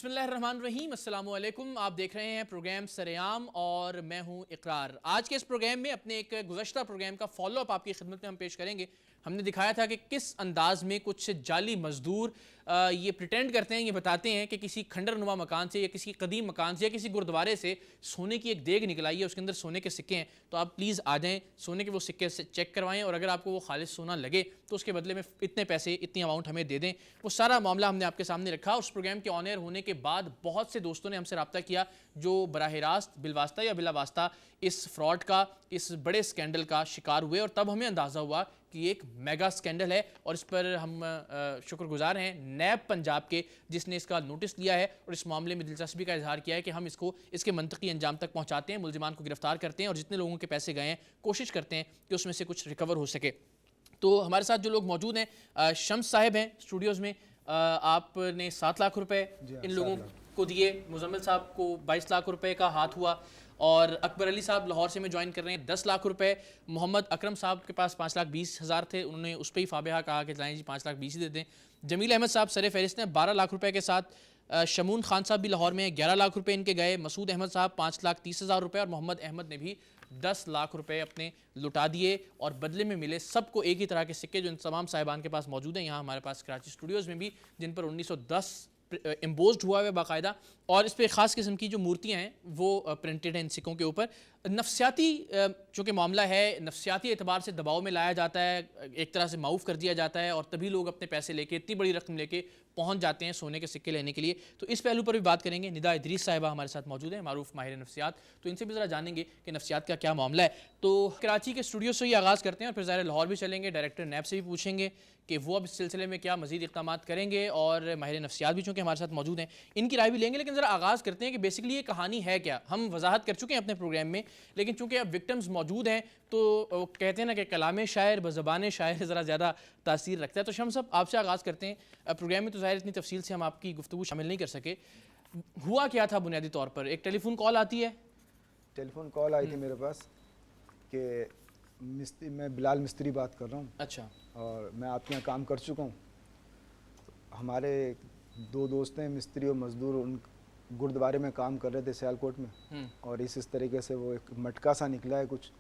بسم اللہ الرحمن الرحیم، السلام علیکم۔ آپ دیکھ رہے ہیں پروگرام سرعام اور میں ہوں اقرار۔ آج کے اس پروگرام میں اپنے ایک گزشتہ پروگرام کا فالو اپ آپ کی خدمت میں ہم پیش کریں گے۔ ہم نے دکھایا تھا کہ کس انداز میں کچھ جعلی مزدور یہ پریٹینڈ کرتے ہیں، یہ بتاتے ہیں کہ کسی کھنڈر نما مکان سے یا کسی قدیم مکان سے یا کسی گردوارے سے سونے کی ایک دیگ نکل آئی ہے، اس کے اندر سونے کے سکے ہیں، تو آپ پلیز آ جائیں، سونے کے وہ سکے سے چیک کروائیں، اور اگر آپ کو وہ خالص سونا لگے تو اس کے بدلے میں اتنے پیسے، اتنی اماؤنٹ ہمیں دے دیں۔ وہ سارا معاملہ ہم نے آپ کے سامنے رکھا۔ اس پروگرام کے آن ایئر ہونے کے بعد بہت سے دوستوں نے ہم سے رابطہ کیا جو براہ راست بالواسطہ یا بلا واسطہ اس فراڈ کا، اس بڑے سکینڈل کا شکار ہوئے، اور تب ہمیں اندازہ ہوا کہ یہ ایک میگا سکینڈل ہے، اور اس پر ہم شکر گزار ہیں نیب پنجاب کے، جس نے اس کا نوٹس لیا ہے اور اس معاملے میں دلچسپی کا اظہار کیا ہے کہ ہم اس کے منطقی انجام تک پہنچاتے ہیں، ملزمان کو گرفتار کرتے ہیں، اور جتنے لوگوں کے پیسے گئے ہیں کوشش کرتے ہیں کہ اس میں سے کچھ ریکور ہو سکے۔ تو ہمارے ساتھ جو لوگ موجود ہیں، شمس صاحب ہیں اسٹوڈیوز میں، آپ نے 7 لاکھ روپے ان لوگوں کو دیے، مزمل صاحب کو 22 لاکھ روپے کا ہاتھ ہوا، اور اکبر علی صاحب لاہور سے میں جوائن کر رہے ہیں 10 لاکھ روپے، محمد اکرم صاحب کے پاس 5,20,000 تھے، انہوں نے اس پہ ہی فابہہ کہا کہ جائیں جی 5,20,000 ہی دے دیں۔ جمیل احمد صاحب سر فہرست ہیں 12 لاکھ روپے کے ساتھ، شمون خان صاحب بھی لاہور میں 11 لاکھ روپے ان کے گئے، مسعود احمد صاحب 5,30,000 روپے، اور محمد احمد نے بھی 10 لاکھ روپے اپنے لٹا دیے، اور بدلے میں ملے سب کو ایک ہی طرح کے سکے جو ان تمام صاحبان کے پاس موجود ہیں، یہاں ہمارے پاس کراچی اسٹوڈیوز میں بھی، جن پر 1910 امبوزڈ ہوا ہے باقاعدہ، اور اس پہ خاص قسم کی جو مورتیاں ہیں وہ پرنٹڈ ہیں ان سکوں کے اوپر۔ نفسیاتی چونکہ معاملہ ہے، نفسیاتی اعتبار سے دباؤ میں لایا جاتا ہے، ایک طرح سے معاف کر دیا جاتا ہے، اور تبھی لوگ اپنے پیسے لے کے اتنی بڑی رقم لے کے پہنچ جاتے ہیں سونے کے سکے لینے کے لیے۔ تو اس پہلو پر بھی بات کریں گے۔ ندا ادریس صاحبہ ہمارے ساتھ موجود ہیں، معروف ماہر نفسیات، تو ان سے بھی ذرا جانیں گے کہ نفسیات کا کیا معاملہ ہے۔ تو کراچی کے اسٹوڈیو سے ہی آغاز کرتے ہیں، اور پھر ظاہر لاہور بھی چلیں گے، ڈائریکٹر نیب سے بھی پوچھیں گے کہ وہ اب اس سلسلے میں کیا مزید اقدامات کریں گے، اور ماہر نفسیات بھی چونکہ ہمارے ساتھ موجود ہیں ان کی رائے بھی لیں گے۔ لیکن ذرا آغاز کرتے ہیں کہ بیسکلی یہ کہانی ہے کیا۔ ہم وضاحت کر چکے ہیں اپنے پروگرام میں، لیکن چونکہ اب وکٹمز موجود ہیں تو کہتے ہیں نا کہ کلام شاعر بزبان شاعر ذرا زیادہ تاثیر رکھتا ہے۔ تو شمس صاحب آپ سے آغاز کرتے ہیں۔ پروگرام میں تو ظاہر اتنی تفصیل سے ہم آپ کی گفتگو شامل نہیں کر سکے، ہوا کیا تھا بنیادی طور پر؟ ایک ٹیلی فون کال آتی ہے، ٹیلی فون کال آئی تھی میرے پاس کہ میں بلال مستری بات کر رہا ہوں، اچھا، اور میں آپ کے یہاں کام کر چکا ہوں۔ ہمارے 2 دوست ہیں مستری اور مزدور، ان گردوارے میں کام کر رہے تھے سیالکوٹ میں، اور اس طریقے سے وہ ایک مٹکا سا نکلا ہے، کچھ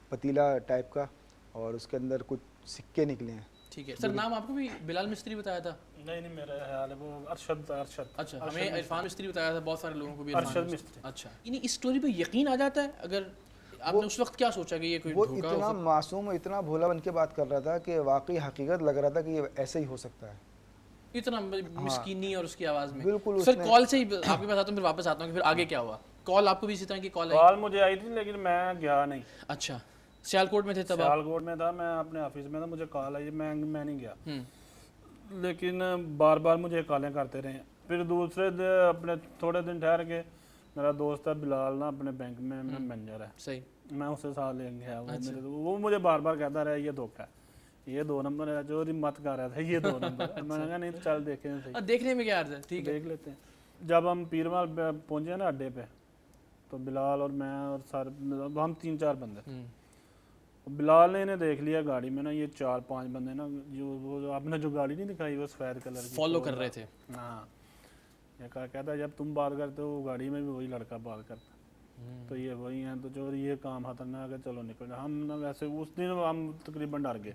پتیلا ٹائپ کا، اور اس کے اندر کچھ سکے نکلے ہیں۔ ٹھیک ہے سر، نام آپ کو بھی بلال مستری بتایا تھا؟ نہیں میرا خیال ہے وہ ارشد۔ اچھا، ہمیں عرفان مستری بتایا تھا، بہت سارے لوگوں کو بھی ارشد مستری۔ اچھا، یعنی اس سٹوری پہ یقین آ جاتا ہے؟ اگر آپ نے اس وقت کیا سوچا کہ یہ کوئی وہ دھوکا اتنا معصوم اور اتنا بھولا بن کے بات کر رہا تھا کہ واقعی حقیقت لگ رہا تھا کہ یہ ایسے ہی ہو سکتا ہے، اتنا مسکینی اور اس کی آواز میں؟ بالکل۔ سر کال سے ہی آپ کے پاس آتا ہوں، پھر واپس آتا ہوں کہ پھر آگے کیا ہوا؟ کال آپ کو بھی اسی طرح کی کال آئی؟ کال مجھے آئی تھی لیکن میں گیا نہیں۔ اچھا، سیالکوٹ میں تھے تب؟ سیالکوٹ میں تھا، میں اپنے آفس میں تھا، مجھے کال آئی، میں نہیں گیا، لیکن بار بار مجھے کالیں کرتے رہے۔ پھر دوسرے اپنے تھوڑے دن ٹھہر کے میرا دوست ہے بلال نا، اپنے بینک میں مینیجر ہے، صحیح، میں اسے ساتھ لے گیا، وہ مجھے بار بار کہتا رہا یہ دھوکا ہے، یہ 2 نمبر ہے، جو مت کر رہا تھا یہ 2 نمبر۔ میں نے کہا نہیں چل دیکھیں صحیح، دیکھنے میں کیا عرض ہے، ٹھیک ہے دیکھ لیتے ہیں۔ جب ہم پیرمال پہنچے نا اڈے پہ، تو بلال اور میں اور ہم 3-4 بندے، بلال نے انہیں دیکھ لیا گاڑی میں نا، یہ 4-5 بندے نا، جو آپ نے جو گاڑی نہیں دکھائی وہ سفید کلر کی فالو کر رہے تھے۔ ہاں، یہ کہتا ہے جب تم بات کرتے ہو گاڑی میں بھی وہی لڑکا بات کرتا، تو یہ وہی ہیں، تو جو یہ کام خطرناک ہے، چلو نکل جائے۔ ہم نا ویسے اس دن ہم تقریباً ڈر گئے،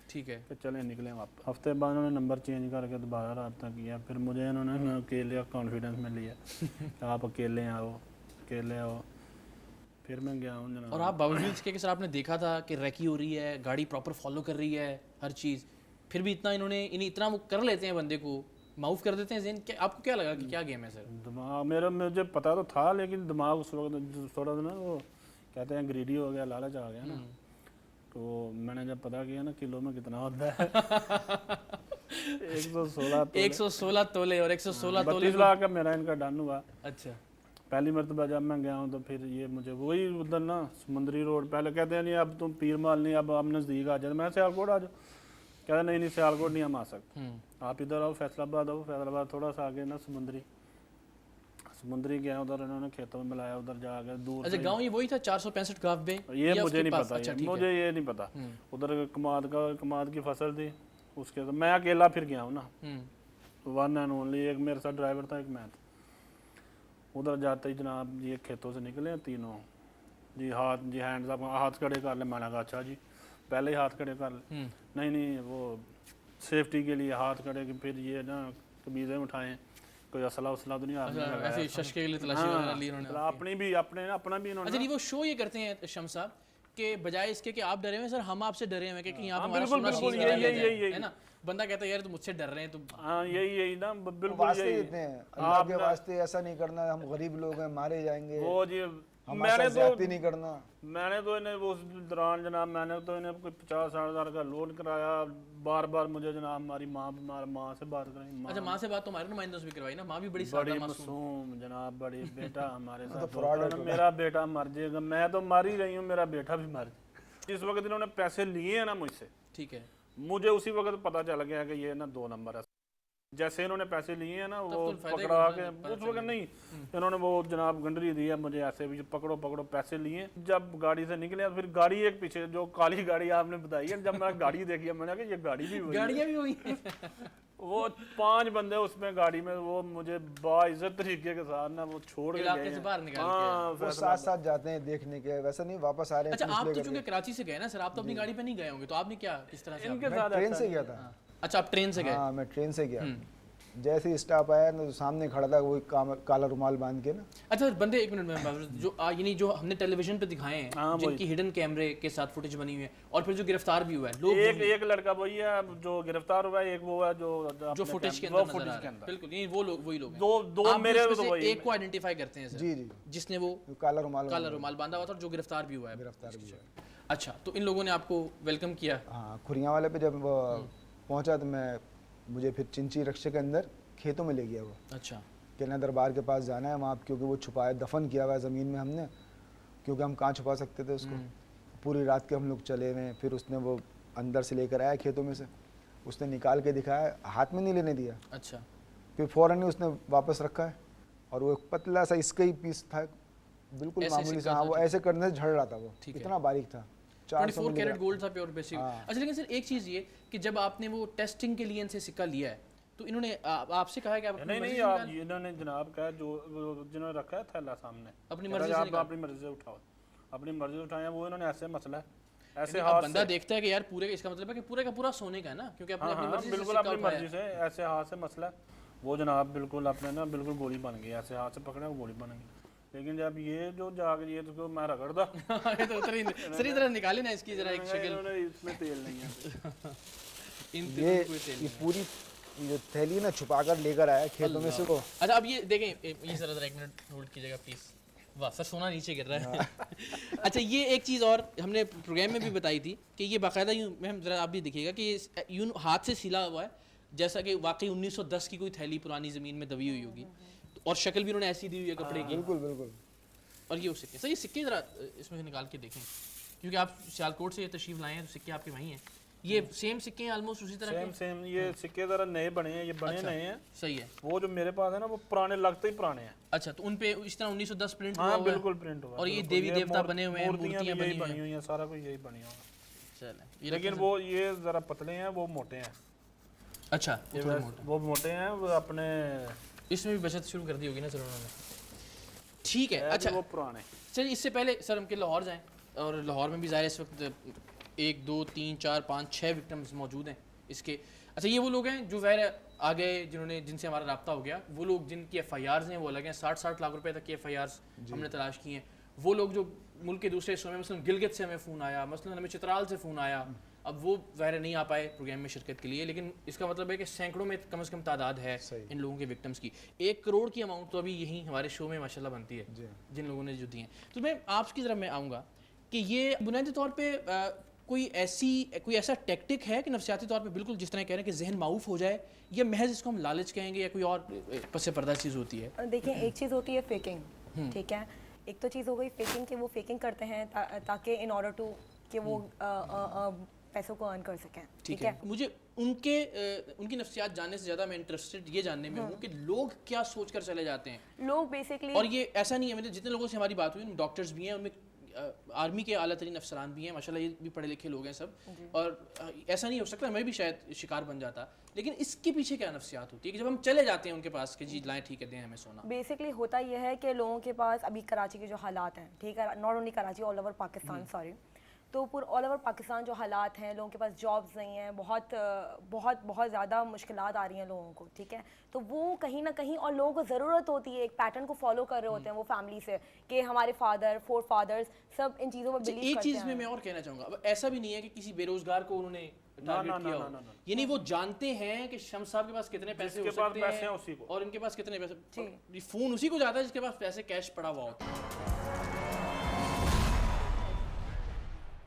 ٹھیک ہے، کہ چلیں نکلیں واپس۔ ہفتے بعد انہوں نے نمبر چینج کر کے دوبارہ رابطہ کیا، پھر مجھے انہوں نے اکیلے کانفیڈنس میں لیا کہ آپ اکیلے آؤ۔ پھر میں گیا ہوں جناب۔ اور آپ باوجود اس کے کہ سر آپ نے دیکھا تھا کہ ریکی ہو رہی ہے، گاڑی پراپر فالو کر رہی ہے ہر چیز، پھر بھی اتنا اتنا وہ کر لیتے ہیں، بندے کو معاف کر دیتے ہیں ذہن؟ آپ کو کیا لگا کہ کیا گیم ہے سر؟ دماغ مجھے پتا تو تھا، لیکن دماغ اس وقت تھوڑا سا نا وہ کہتے ہیں گریڈی ہو گیا، لالچ آ گیا نا، تو میں نے جب پتا کیا نا کلو میں کتنا ہوتا ہے 116 تولے، اور 116 تولے 32 لاکھ کا میرا ان کا ڈن ہوا۔ اچھا، پہلی مرتبہ جب میں گیا ہوں تو پھر یہ مجھے وہی ادھر نا سمندری روڈ، پہلے کہتے ہیں نہیں اب تم پیر مال نہیں، اب ہم نزدیک آ جاتے، میں سیالکوٹ آ جاؤ، کہتے ہیں نہیں سیالکوٹ نہیں ہم آ سکتے، آپ ادھر آؤ، فیصل آباد آؤ، فیصل آباد تھوڑا سا آگے نا سمندری گیا، ادھر انہوں نے کھیتوں میں ملایا، ادھر جا کے دور۔ اچھا، گاؤں یہ وہی تھا 465 گاف بے؟ یہ مجھے نہیں پتا، مجھے یہ نہیں پتا، ادھر کماد کی فصل تھی، اس کے میں اکیلا پھر گیا ہوں نا، वन एंड ओनली, एक मेरे साथ ड्राइवर था, एक मैं था। उधर जाते ही जनाब ये खेतों से निकले हैं तीनों जी, हाथ जी हैंड्स अप, हाथ खड़े कर ले। मैंने कहा अच्छा जी, पहले ही हाथ खड़े कर ले। नहीं नहीं, वो सेफ्टी के लिए हाथ खड़े कि फिर ये ना कमीज़ें उठाएं, कोई असला उसला तो नहीं आपने लगाया। ऐसे शशके के लिए तलाशी वगैरह ली उन्होंने मतलब अपनी भी अपना भी इन्होंने। अच्छा नहीं, वो शो ये करते हैं शम्स साहब कि बजाय इसके कि आप डरे हुए सर, हम आपसे डरे हुए कि यहाँ पे हमारा बिल्कुल सोना बिल्कुल, सीज कर लिया जाए, यही है ना। बंदा कहता है यार तुम मुझसे डर रहे हैं, तुम हाँ यही ना, बिल्कुल वास्ते यही। देते हैं अल्लाह के वास्ते, ऐसा नहीं करना, हम गरीब लोग हैं, मारे जाएंगे, वो जी हमारे साथ ज्यादती नहीं करना। मैंने तो इन्हें उस दौरान जनाब, मैंने तो इन्हें कोई 50-60 हज़ार का लोन कराया। बार बार मुझे जनाब हमारी माँ से बात कराई। अच्छा माँ से बात तो हमारे नुमाइंदों से भी करवाई ना, माँ भी बड़ी बड़ी सादा मासूम। मासूम जनाब, बड़ी बेटा हमारे साथ फ्रॉड धोखा, मेरा बेटा मर जाएगा, मैं तो मर ही रही हूँ, मेरा बेटा भी मर जाए। जिस वक्त इन्होंने पैसे लिए हैं ना मुझसे, ठीक है, मुझे उसी वक्त पता चल गया कि ये ना 2 नंबर है। जैसे इन्होंने पैसे लिए हैं ना, वो तो फायदा ही पकड़ा होगा के ना, उस वक्त नहीं, इन्होंने वो जनाब गंडरी दी है मुझे, ऐसे भी पकड़ो पकड़ो पैसे लिए। जब गाड़ी से निकले फिर गाड़ी एक पीछे, जो काली गाड़ी आपने बताई है, जब मैंने गाड़ी देखी है मैंने कहा ये गाड़ी भी वही है। गाड़ियाँ भी हुई हैं। वो 5 बंदे उसमें गाड़ी में, वो मुझे बाइज्जत तरीके के साथ ना वो छोड़ के इलाके गए से हैं। बाहर निकाल के। हाँ, वो साथ साथ जाते हैं देखने के, वैसा नहीं वापस आ रहे हैं अच्छा पूछ आप तो लेकर चूंकि के। कराची से गए ना सर, आप तो अपनी गाड़ी पे नहीं गए होंगे, तो आपने क्या किस तरह से इनके मैं साथ ट्रेन ऐसा से गया था। अच्छा आप ट्रेन से गए। हाँ मैं ट्रेन से गया। जैसे ही स्टाफ आया ना, तो सामने खड़ा था वही काला रुमाल बांध के ना। अच्छा बंदे, एक मिनट में जो यानी जो हमने टेलीविजन पे दिखाए हैं, हाँ, जिनकी हिडन कैमरे के साथ फुटेज बनी हुई है, और फिर जो गिरफ्तार भी हुआ है लोग, एक लड़का वही है जो गिरफ्तार हुआ है, एक वो है जो फुटेज के वो अंदर नजर फुटेज आ के रहा है। अंदर। बिल्कुल ये वो लोग वही लोग हैं। दो आप मेरे उसमें तो से वही एक को आइडेंटिफाई करते हैं सर, जी जी, जिसने वो काला काला रुमाल बांधा हुआ था और जो गिरफ्तार भी हुआ है। गिरफ्तार भी हुआ। अच्छा तो इन लोगों ने आपको वेलकम किया। हाँ खुरिया वाले पे जब पहुंचा तो मुझे फिर चिंची रक्षे के अंदर खेतों में ले गया वो। अच्छा कहना दरबार के पास जाना है वहाँ, क्योंकि वो छुपाया दफन किया हुआ है ज़मीन में हमने, क्योंकि हम कहाँ छुपा सकते थे उसको। पूरी रात के हम लोग चले हुए, फिर उसने वो अंदर से लेकर आया खेतों में से, उसने निकाल के दिखाया, हाथ में नहीं लेने दिया। अच्छा फिर फ़ौरन ही उसने वापस रखा है, और वो एक पतला सा इसका ही पीस था, बिल्कुल ऐसे मामूली सा। सिक्का हाँ था, वो ऐसे करने से झड़ रहा था, वो ठीक है। इतना बारीक था। 400 24 कैरेट गोल्ड था प्योर बेसिक। हाँ। अच्छा लेकिन सर एक चीज़ ये कि जब आपने वो टेस्टिंग के लिए इनसे सिक्का लिया है, तो इन्होंने आपसे कहा कि आप अपनी मर्जी नहीं से आप निकाल- इन्होंने जनाब कहा जो जिन्होंने रखा है थैला सामने, अपनी कहता मर्जी है से आप निकाल। अपनी मर्जी से उठाओ, अपनी मर्जी से उठाया। वो इन्होंने ऐसे मसला है, ऐसे अब हाथ बंदा से, देखता है कि यार पूरे, इसका मतलब है कि पूरे का पूरा सोने का है ना, क्योंकि आपने हाँ अपनी हाँ मर्जी से बिल्कुल सिक्का अपनी उठाया मर्जी से, ऐसे हाथ से मसला है। वो जनाब बिल्कुल अपने ना बिल्कुल गोली बन गई, ऐसे हाथ से पकड़े वो गोली बन गई। लेकिन जब ये जो जाके ये तो मैं रगड़ दा, ये तो उतरी सर इधर निकाले ना इसकी जरा एक शक्ल, इन्होंने इसमें तेल नहीं है। इन ये तीनों कोई तेल ये नहीं। पूरी जो थैली ना छुपा कर लेकर आया खेतों में से को। अच्छा अब ये देखें, ये जरा एक मिनट होल्ड कीजिएगा प्लीज। वाह सर सोना नीचे गिर रहा है। अच्छा ये एक चीज़ और हमने प्रोग्राम में भी बताई थी कि ये बाकायदा यूँ, मैम जरा आप भी देखिएगा कि यूँ हाथ से सिला हुआ है, जैसा कि वाकई 1910 की कोई थैली पुरानी ज़मीन में दबी हुई होगी, और शक्ल भी उन्होंने ऐसी दी हुई है कपड़े की। बिल्कुल बिल्कुल। और ये वो सिक्के, सर ये सिक्के ज़रा इसमें से निकाल के देखें, क्योंकि आप सियालकोट से ये तशरीफ़ लाए हैं तो सिक्के आपके वहीं हैं। ये सेम सिक्के हैं ऑलमोस्ट उसी तरह के। सेम ये सिक्के जरा नए बने हैं, ये बने नए हैं। सही है। वो जो मेरे पास है ना वो पुराने लगते ही पुराने हैं। अच्छा तो उन पे इस तरह 1910 प्रिंट हुआ हाँ हुआ है। बिल्कुल प्रिंट हुआ। और ये बिल्कुल, देवी देवता बने हुए हैं, मूर्तियाँ मूर्तियाँ भी यही बनी बनी हुई हैं, सारा कुछ यही बनी हुआ है। चलें, ये लेकिन रखें वो ये जरा पतले हैं, वो मोटे हैं। सर। अच्छा ये थोड़े मोटे। वो मोटे हैं, वो अपने इसमें भी बचत शुरू कर दी होगी ना सर उन्होंने। ठीक है। अच्छा वो पुराने। चलिए इससे पहले सर हम के लाहौर जाएं, और लाहौर में भी ज़ाहिर इस वक्त 1 2 3 4 5 6 विक्टिम्स मौजूद हैं इसके। अच्छा ये वो लोग हैं जो ज़ाहिर आ गए, जिनसे हमारा रब्ता हो गया, वो लोग जिनकी FIRs हैं वो अलग हैं। 60 लाख रुपए तक की FIRs हमने तलाश की हैं। वो लोग जो मुल्क के दूसरे हिस्सों में, मसलन गिलगित से हमें फ़ोन आया, मसलन हमें चित्राल से फ़ोन आया, अब वो ज़ाहिर नहीं आ पाए प्रोग्राम में शिरकत के लिए, लेकिन इसका मतलब है कि सैकड़ों में कम से कम तादाद है इन लोगों के विक्टिम्स की। 1 करोड़ की अमाउंट तो अभी यहीं हमारे शो में माशाल्लाह बनती है जिन लोगों ने जो दी हैं। तो मैं आपकी ज़रा मैं आऊँगा कि ये बुनियादी तौर पर कोई ऐसा टैक्टिक है कि नफसियाती तौर पे बिल्कुल जिस तरह कह रहे हैं कि जहन माऊफ हो जाए, या महज इसको हम लालच कहेंगे, या कोई और पस पर्दा चीज़ होती है? देखिए एक चीज़ होती है फेकिंग, ठीक है। एक तो चीज़ हो गई फेकिंग, कि वो फेकिंग करते हैं ताकि इन ऑर्डर टू कि वो पैसों को अर्न कर सकें, ठीक है। मुझे उनकी नफ्सियात जानने से ज़्यादा मैं इंटरेस्टेड ये जानने में हूँ कि लोग क्या सोच कर चले जाते हैं। लोग बेसिकली, और ये ऐसा नहीं है, मतलब जितने लोगों से हमारी बात हुई, डॉक्टर्स भी हैं, उनमें आर्मी के आला तरीन अफसरान भी हैं माशाल्लाह, ये भी पढ़े लिखे लोग हैं सब, और ऐसा नहीं हो सकता मैं भी शायद शिकार बन जाता, लेकिन इसके पीछे क्या नफ्सियात होती है कि जब हम चले जाते हैं उनके पास कि जी लाएं ठीक है दें हमें सोना? बेसिकली होता यह है कि लोगों के पास अभी कराची के जो हालात हैं, ठीक है, not only Karachi, all over Pakistan, sorry, तो पूरा ऑल ओवर पाकिस्तान जो हालात हैं, लोगों के पास जॉब्स नहीं हैं, बहुत बहुत बहुत ज़्यादा मुश्किलात आ रही हैं लोगों को, ठीक है, तो वो कहीं ना कहीं, और लोगों को ज़रूरत होती है एक पैटर्न को फॉलो कर रहे होते हैं वो फैमिली से कि हमारे फादर, फोर फादर्स सब इन चीज़ों में बिलीव एक करते चीज़ में हैं। मैं और कहना चाहूँगा, अब ऐसा भी नहीं है कि किसी बेरोजगार को उन्होंने टारगेट किया हो, यानी वो जानते हैं कि शम्स साहब के पास कितने पैसे हो सकते हैं और इनके पास कितने पैसे, फ़ोन उसी को जाता है जिसके पास पैसे कैश पड़ा हुआ होता है।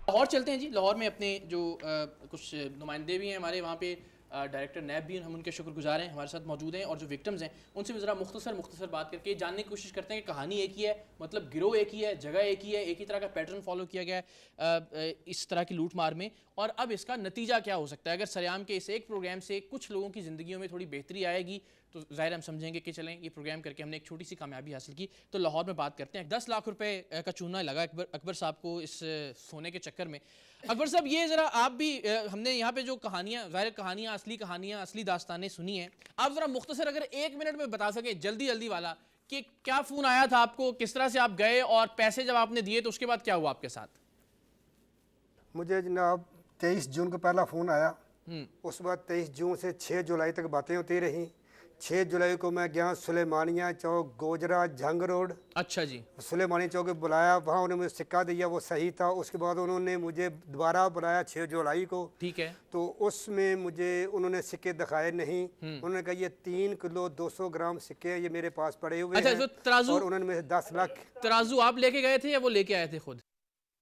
लाहौर चलते हैं जी, लाहौर में अपने जो कुछ नुमाइंदे भी हैं हमारे, वहाँ पे डायरेक्टर नैब भी हैं, हम उनके शुक्रगुजार हैं, हमारे साथ मौजूद हैं, और जो विक्टिम्स हैं उनसे भी ज़रा मुख्तसर बात करके जानने की कोशिश करते हैं कि कहानी एक ही है, मतलब गिरोह एक ही है, जगह एक ही है, एक ही तरह का पैटर्न फॉलो किया गया है इस तरह की लूट मार में, और अब इसका नतीजा क्या हो सकता है। अगर सरेआम के इस एक प्रोग्राम से कुछ लोगों की ज़िंदगियों में थोड़ी बेहतरी आएगी तो ज़ाहिर हम समझेंगे कि चलें ये प्रोग्राम करके हमने एक छोटी सी कामयाबी हासिल की। तो लाहौर में बात करते हैं, 10 लाख रुपए का चूना लगा अकबर साहब को इस सोने के चक्कर में। अकबर साहब ये ज़रा आप भी, हमने यहाँ पे जो कहानियाँ, ज़ाहिर कहानियाँ, असली दास्तानें सुनी हैं, आप ज़रा मुख्तसर अगर 1 मिनट में बता सकें जल्दी वाला कि क्या फ़ोन आया था आपको, किस तरह से आप गए, और पैसे जब आपने दिए तो उसके बाद क्या हुआ आपके साथ? मुझे जनाब 23 जून को पहला फ़ोन आया, उस बाद 23 जून से 6 जुलाई तक बातें होती रहीं। 6 जुलाई को मैं गया सुलेमानिया चौक, गोजरा, जंग रोड। अच्छा जी। सुलेमानिया चौक बुलाया, वहाँ उन्होंने मुझे सिक्का दिया, वो सही था। उसके बाद उन्होंने मुझे दोबारा बुलाया 6 जुलाई को, ठीक है, तो उसमें मुझे उन्होंने सिक्के दिखाए नहीं। उन्होंने कहा ये 3 किलो 200 ग्राम सिक्के ये मेरे पास पड़े हुए अच्छा, हैं, तो तराजू, और उन्होंने मुझे 10 लाख। तराजू आप लेके गए थे या वो लेके आए थे खुद?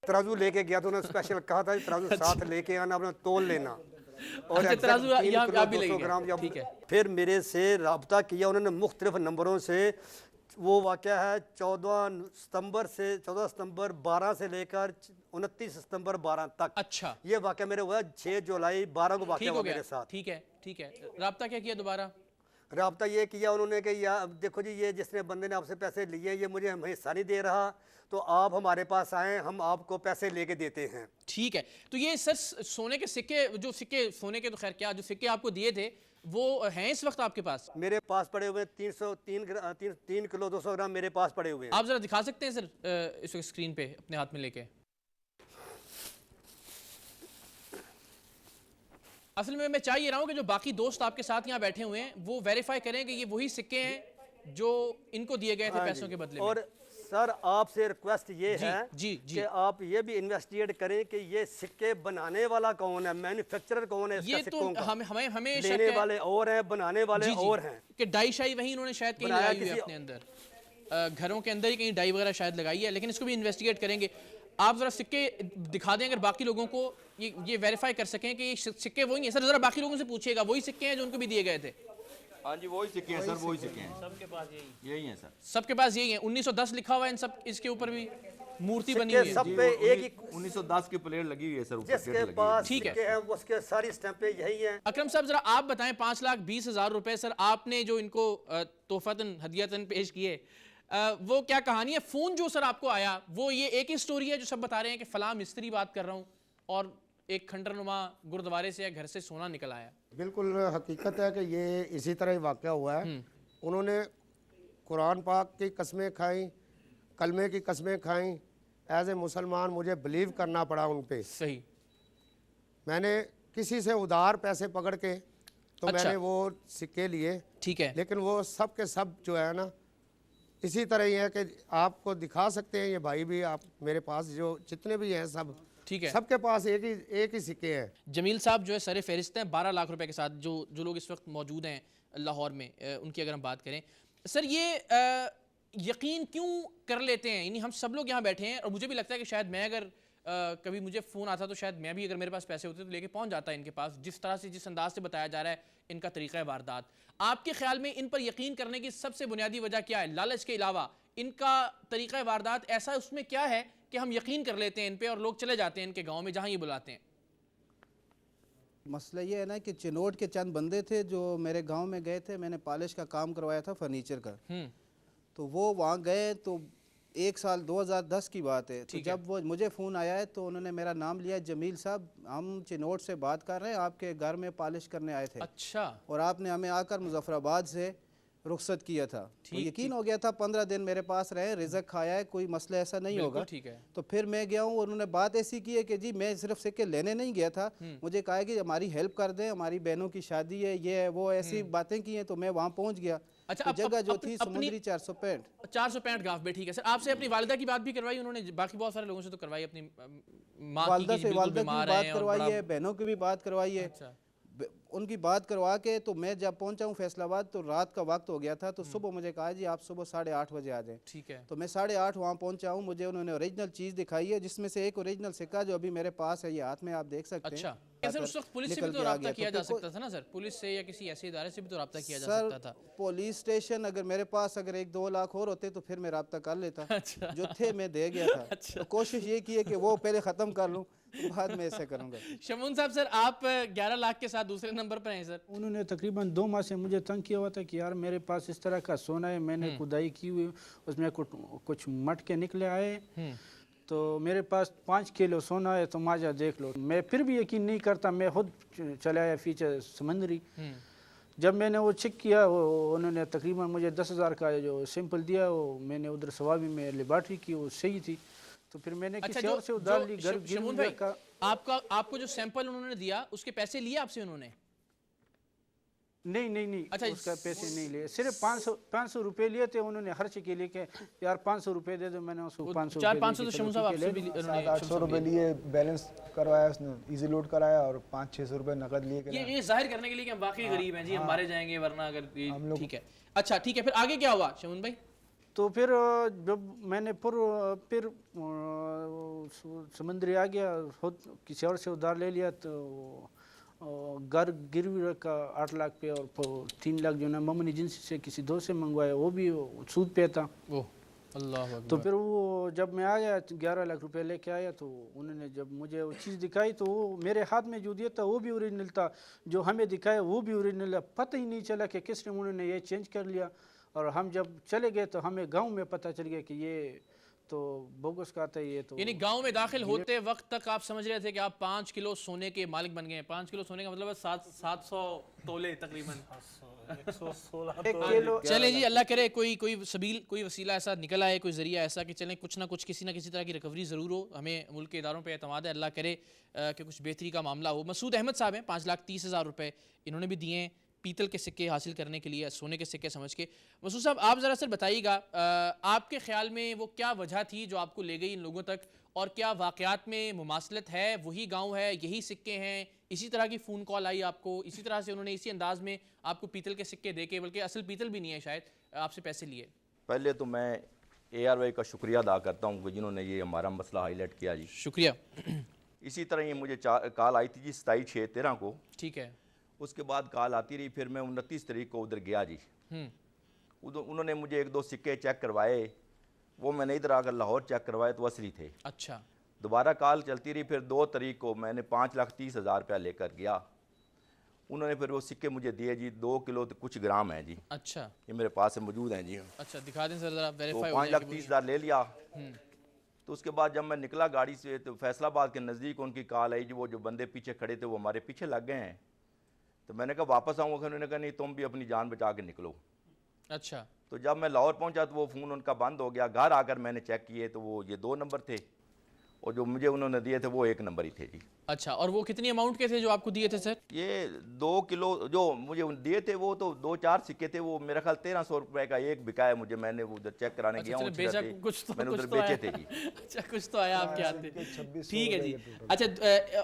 तराजू लेके गया तो उन्होंने स्पेशल कहा था तराजू साथ लेके आना, अपना तोल लेना। और अच्छा, तराजू यहाँ आप भी लेके 200 गए, ग्राम ठीक है। फिर मेरे से रब्ता किया उन्होंने मुख्तलिफ नंबरों से। वो वाक़या है 14 सितंबर 12 से लेकर 29 सितंबर 12 तक। अच्छा, ये वाक़या मेरे हुआ 6 जुलाई 12 को ठीक वाक़या हो हुआ गया, मेरे साथ। ठीक है। राब्ता क्या किया दोबारा? रब्ता ये किया उन्होंने कि यार देखो जी, ये जिसने बंदे ने आपसे पैसे लिए ये मुझे हिस्सा नहीं दे रहा, तो आप हमारे पास आएँ, हम आपको पैसे लेके देते हैं। ठीक है, तो ये सर सोने के सिक्के, जो सिक्के सोने के तो खैर क्या, जो सिक्के आपको दिए थे वो हैं इस वक्त आपके पास? मेरे पास पड़े हुए 3 किलो 200 ग्राम मेरे पास पड़े हुए हैं। आप जरा दिखा सकते हैं सर इस वक्त स्क्रीन पे अपने हाथ में लेके? असल में मैं चाह ये रहा हूँ कि जो बाकी दोस्त आपके साथ यहाँ बैठे हुए हैं वो वेरीफाई करें कि ये वही सिक्के हैं जो इनको दिए गए थे पैसों के बदले में। और सर आपसे रिक्वेस्ट ये है जी। कि आप ये भी इन्वेस्टिगेट करें कि ये सिक्के बनाने वाला कौन है, मैन्युफैक्चरर कौन है इसका ये तो सिक्कों का। हमें शक लेने है वाले और हैं, बनाने वाले और हैं। कि डाई शाई वही इन्होंने शायद कहीं बनाया लगाई हुई है अपने अंदर, घरों के अंदर ही कहीं डाई वगैरह शायद लगाई है, लेकिन इसको भी इन्वेस्टिगेट करेंगे। आप जरा सिक्के दिखा दें अगर बाकी लोगों को ये वेरीफाई कर सकें कि ये सिक्के वही हैं। सर जरा बाकी लोगों से पूछिएगा वही सिक्के हैं जो उनको भी दिए गए थे? हाँ जी वही सिक्के हैं सर, वही सिक्के हैं, सबके पास यही हैं सर, सबके पास यही है। 1910 लिखा हुआ है इन सब, इसके ऊपर भी मूर्ति बनी हुई है। सब पे एक ही 1910 की प्लेट लगी हुई है सर, ऊपर जिसके प्लेट लगी हुई पास ठीक है। सिक्के हैं उसके सारी स्टैंपें यही हैं। अकरम साहब जरा आप बताएं 5,20,000 रुपए सर आपने जो इनको तोहफतन हदियतन पेश किए, वो क्या कहानी है? फोन जो सर आपको आया वो ये एक ही स्टोरी है जो सब बता रहे हैं कि फलां मिस्त्री बात कर रहा हूँ और एक खंडरनुमा गुरुद्वारे से या घर से सोना निकल आया? बिल्कुल हकीकत है कि ये इसी तरह ही वाक़या हुआ है। उन्होंने कुरान पाक की कस्में खाई, कलमे की कस्में खाई। एज ए मुसलमान मुझे बिलीव करना पड़ा उन पे। सही। मैंने किसी से उधार पैसे पकड़ के तो अच्छा। मैंने वो सिक्के लिए, ठीक है। लेकिन वो सब के सब जो है ना इसी तरह ही है कि आपको दिखा सकते हैं। ये भाई भी, आप मेरे पास जो जितने भी हैं सब, ठीक है, सबके पास एक ही सिक्के हैं। जमील साहब जो है सर फहरिस्त हैं 12 लाख रुपए के साथ, जो लोग इस वक्त मौजूद हैं लाहौर में, उनकी अगर हम बात करें सर, ये यकीन क्यों कर लेते हैं? यानी हम सब लोग यहाँ बैठे हैं और मुझे भी लगता है कि शायद मैं अगर कभी मुझे फ़ोन आता तो शायद मैं भी, अगर मेरे पास पैसे होते तो लेके पहुँच जाता है इनके पास, जिस तरह से, जिस अंदाज से बताया जा रहा है इनका तरीक़ा वारदात। आपके ख्याल में इन पर यकीन करने की सबसे बुनियादी वजह क्या है? लालच के अलावा इनका तरीक़ा वारदात ऐसा उसमें क्या है कि हम यकीन कर लेते हैं इन पे और लोग चले जाते हैं इनके गाँव में जहाँ ये बुलाते हैं? मसला ये है ना कि चिनोट के चंद बंदे थे जो मेरे गांव में गए थे, मैंने पॉलिश का काम करवाया था फर्नीचर का, तो वो वहाँ गए तो 1 साल 2010 की बात है। तो जब वो मुझे फ़ोन आया है तो उन्होंने मेरा नाम लिया, जमील साहब हम चिनोट से बात कर रहे हैं, आपके घर में पॉलिश करने आए थे। अच्छा। और आपने हमें आकर मुजफ्फराबाद से रुखसत किया था। तो यकीन हो गया था 15 दिन मेरे पास रहे, रिज़्क खाया है, कोई मसला ऐसा नहीं होगा। ठीक है। तो फिर मैं गया हूँ, उन्होंने बात ऐसी की है कि जी मैं सिर्फ सिक्के लेने नहीं गया था, मुझे कहा कि हमारी हेल्प कर दें, हमारी बहनों की शादी है, ये है वो, ऐसी बातें की हैं। तो मैं वहाँ पहुँच गया। अच्छा, तो जगह जो थी समुद्री 465 गाफ पे। ठीक है सर, आपसे अपनी वालिदा की बात भी करवाई उन्होंने? बाकी बहुत सारे लोगों से तो करवाई, अपनी माँ वालिदा की से, बिल्कुल वालिदा की बीमार भी बात हैं और करवाई बड़ा- है, बहनों की भी बात करवाई है। अच्छा। उनकी बात करवा के तो मैं जब पहुंचा हूँ फैसलाबाद तो रात का वक्त हो गया था। तो सुबह मुझे कहा जी आप सुबह 8:30 बजे आ जाएं। ठीक है। तो मैं 8:30 वहाँ पहुंचा हूँ। मुझे उन्होंने ओरिजिनल चीज़ दिखाई है, जिसमें से एक ओरिजिनल सिक्का जो अभी मेरे पास है, ये हाथ में आप देख सकते हैं। अच्छा। सर उस वक्त पुलिस से भी तो रब्ता किया जा सकता था ना सर, पुलिस से या किसी ऐसे इदारे से भी तो रब्ता किया जा सकता था। पुलिस स्टेशन अगर मेरे पास अगर 1-2 लाख और होते तो फिर मैं रब्ता कर लेता। अच्छा। जो थे मैं दे गया था। तो कोशिश ये की है कि वो पहले ख़त्म कर लूँ, तो बाद में ऐसे करूँगा। शमून साहब, सर आप 11 लाख के साथ दूसरे नंबर पर हैं सर। उन्होंने तकरीबन 2 माह से मुझे तंग किया हुआ था कि यार मेरे पास इस तरह का सोना है, मैंने खुदाई की हुई, उसमें कुछ मटके निकले आए, तो मेरे पास 5 किलो सोना है, तो माजा देख लो। मैं फिर भी यकीन नहीं करता, मैं खुद चला आया फीचर समंदरी। जब मैंने वो चेक किया, वो उन्होंने तकरीबन मुझे 10,000 का जो सैंपल दिया, वो मैंने उधर सवाबी में लेबॉर्ट्री की, वो सही थी। तो फिर मैंने किसी और से उधार ली, घर शमून भाई, आपको जो सैंपल उन्होंने दिया उसके पैसे लिए आपसे उन्होंने? नहीं। अच्छा, उसका पैसे नहीं लिए, सिर्फ 500 रुपए लिए थे उन्होंने खर्च के लिए, के यार 500 रुपए दे दो। मैंने उसको 500 400-500 तो शमून साहब आपसे भी 700-800 रुपए लिए, बैलेंस करवाया उसने, इजी लोड कराया और 500-600 रुपए नकद लिए। ये जाहिर करने के लिए कि हम वाकई गरीब हैं जी, हम मारे जाएंगे वरना अगर ठीक है। अच्छा ठीक है, फिर आगे क्या हुआ शमून भाई? तो फिर जब मैंने फिर समंदरी आ गया, खुद किसी और से उधार ले लिया, तो घर गिरवी रखा 8 लाख पे, और 3 लाख जो ना ममनी एजेंसी से किसी दोस्त से मंगवाया, वो भी सूद पे था। अल्लाह। तो फिर वो जब मैं आ गया 11 लाख रुपए लेके आया, तो उन्होंने जब मुझे वो चीज़ दिखाई, तो वो मेरे हाथ में जो दिया था वो भी ओरिजिनल था, जो हमें दिखाया वो भी ओरिजिनल है। पता ही नहीं चला कि किसने उन्होंने ये चेंज कर लिया। और हम जब चले गए तो हमें गांव में पता चल गया कि ये तो बोगस का था। ये तो यानी गांव में दाखिल होते वक्त तक आप समझ रहे थे कि आप 5 किलो सोने के मालिक बन गए हैं। 5 किलो सोने का मतलब 700 तोले तकरीबन। 116 चलें जी, अल्लाह करे कोई वसीला ऐसा निकल आए, कोई जरिया ऐसा कि चलें कुछ ना कुछ किसी ना किसी तरह की रिकवरी ज़रूर हो। हमें मुल्क के इदारों पे एतमाद है, अल्लाह करे कि कुछ बेहतरी का मामला हो। मसूद अहमद साहब हैं, 5,30,000 रुपये इन्होंने भी दिए हैं पीतल के सिक्के हासिल करने के लिए, सोने के सिक्के समझ के। मसूद साहब आप ज़रा सर बताइएगा, आपके ख्याल में वो क्या वजह थी जो आपको ले गई इन लोगों तक, और क्या वाक़यात में मुमासलत है, वही गांव है, यही सिक्के हैं, इसी तरह की फ़ोन कॉल आई आपको, इसी तरह से उन्होंने इसी अंदाज़ में आपको पीतल के सिक्के दे के, बल्कि असल पीतल भी नहीं है शायद, आपसे पैसे लिए? पहले तो मैं ARY का शुक्रिया अदा करता हूँ कि जिन्होंने ये हमारा मसला हाईलाइट किया जी, शुक्रिया। इसी तरह ये मुझे कॉल आई थी जी 27/6/13 को। ठीक है। उसके बाद कॉल आती रही, फिर मैं 29 तारीख को उधर गया जी। उन्होंने मुझे 1-2 सिक्के चेक करवाए, वो मैंने इधर आकर लाहौर चेक करवाए तो असली थे। अच्छा। दोबारा कॉल चलती रही, फिर 2 तारीख को मैंने 5,30,000 रुपया लेकर गया। उन्होंने फिर वो सिक्के मुझे दिए जी, 2 किलो तो कुछ ग्राम है जी। अच्छा। ये मेरे पास मौजूद हैं जी। अच्छा दिखा दें सर ज़रा, तो वेरीफाई 5,30,000 ले लिया। तो उसके बाद जब मैं निकला गाड़ी से, तो फैसलाबाद के नज़दीक उनकी कॉल आई जी, वो जो बंदे पीछे खड़े थे वो हमारे पीछे लग गए हैं। तो मैंने कहा वापस आऊँगा, उन्होंने कहा नहीं तुम भी अपनी जान बचा के निकलो। अच्छा। तो जब मैं लाहौर पहुंचा तो वो फ़ोन उनका बंद हो गया। घर आकर मैंने चेक किए तो वो ये 2 नंबर थे, और जो मुझे उन्होंने दिए थे वो 1 नंबर ही थे जी। अच्छा, और वो कितनी अमाउंट के थे जो आपको दिए थे सर? ये 2 किलो जो मुझे दिए थे, वो तो 2-4 सिक्के थे, वो मेरा ख्याल 1,300 रुपए का एक बिका है मुझे। मैंने वो उधर चेक कराने गया हूँ, मैंने उधर बेचे थे जी। अच्छा, कुछ तो आया आपके हाथ में। ठीक है जी। अच्छा,